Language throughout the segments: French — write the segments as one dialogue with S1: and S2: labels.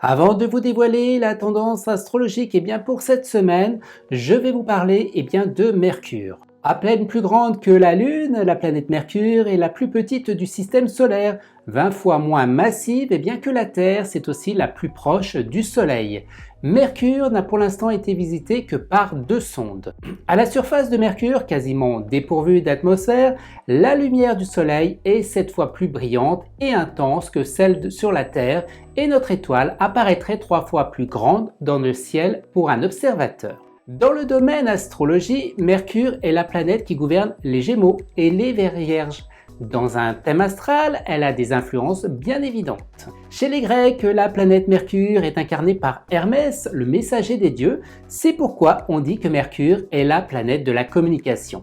S1: Avant de vous dévoiler la tendance astrologique, pour cette semaine, je vais vous parler de Mercure. À peine plus grande que la Lune, la planète Mercure est la plus petite du système solaire, 20 fois moins massive que la Terre, c'est aussi la plus proche du Soleil. Mercure n'a pour l'instant été visité que par 2 sondes. À la surface de Mercure, quasiment dépourvue d'atmosphère, la lumière du Soleil est 7 fois plus brillante et intense que celle sur la Terre et notre étoile apparaîtrait 3 fois plus grande dans le ciel pour un observateur. Dans le domaine astrologie, Mercure est la planète qui gouverne les Gémeaux et les Vierges. Dans un thème astral, elle a des influences bien évidentes. Chez les Grecs, la planète Mercure est incarnée par Hermès, le messager des dieux. C'est pourquoi on dit que Mercure est la planète de la communication.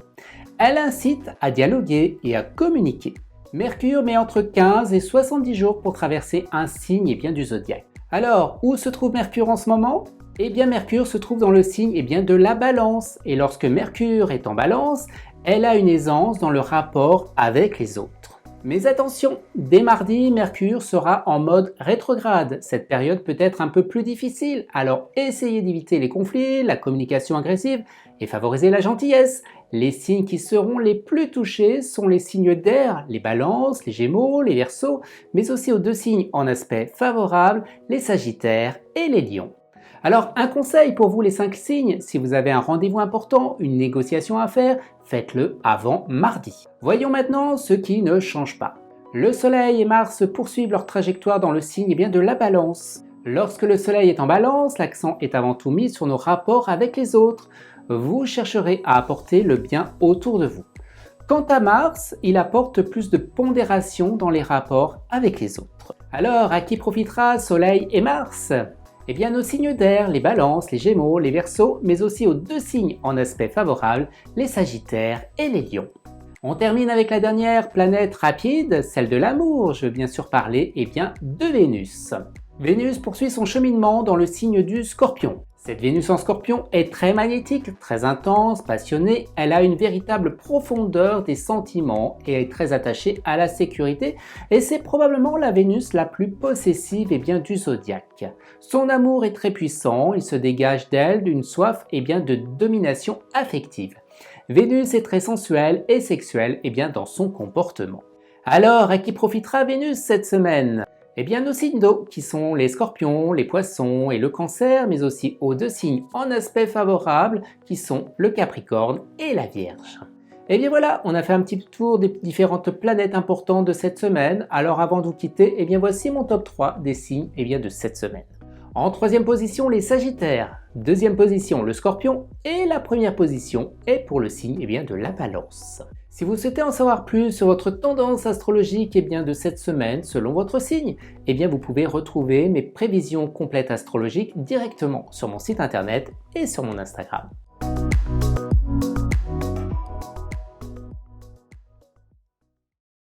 S1: Elle incite à dialoguer et à communiquer. Mercure met entre 15 et 70 jours pour traverser un signe du zodiaque. Alors, où se trouve Mercure en ce moment ? Mercure se trouve dans le signe de la Balance. Et lorsque Mercure est en Balance, elle a une aisance dans le rapport avec les autres. Mais attention, dès mardi, Mercure sera en mode rétrograde. Cette période peut être un peu plus difficile, alors essayez d'éviter les conflits, la communication agressive et favoriser la gentillesse. Les signes qui seront les plus touchés sont les signes d'air, les Balances, les Gémeaux, les Verseaux, mais aussi aux 2 signes en aspect favorable, les Sagittaires et les Lions. Alors un conseil pour vous les 5 signes, si vous avez un rendez-vous important, une négociation à faire, faites-le avant mardi. Voyons maintenant ce qui ne change pas. Le Soleil et Mars poursuivent leur trajectoire dans le signe de la Balance. Lorsque le Soleil est en Balance, l'accent est avant tout mis sur nos rapports avec les autres. Vous chercherez à apporter le bien autour de vous. Quant à Mars, il apporte plus de pondération dans les rapports avec les autres. Alors, à qui profitera Soleil et Mars ? Nos signes d'air, les Balances, les Gémeaux, les Verseaux, mais aussi aux 2 signes en aspect favorable, les Sagittaires et les Lions. On termine avec la dernière planète rapide, celle de l'amour. Je veux bien sûr parler de Vénus. Vénus poursuit son cheminement dans le signe du Scorpion. Cette Vénus en Scorpion est très magnétique, très intense, passionnée, elle a une véritable profondeur des sentiments et est très attachée à la sécurité et c'est probablement la Vénus la plus possessive du zodiaque. Son amour est très puissant, il se dégage d'elle d'une soif de domination affective. Vénus est très sensuelle et sexuelle dans son comportement. Alors, à qui profitera Vénus cette semaine ? Nos signes d'eau, qui sont les Scorpions, les Poissons et le Cancer, mais aussi aux 2 signes en aspect favorable, qui sont le Capricorne et la Vierge. Voilà, on a fait un petit tour des différentes planètes importantes de cette semaine. Alors avant de vous quitter, voici mon top 3 des signes de cette semaine. En 3e position, les Sagittaires. 2e position, le Scorpion. Et la 1re position est pour le signe de la Balance. Si vous souhaitez en savoir plus sur votre tendance astrologique de cette semaine selon votre signe, vous pouvez retrouver mes prévisions complètes astrologiques directement sur mon site internet et sur mon Instagram.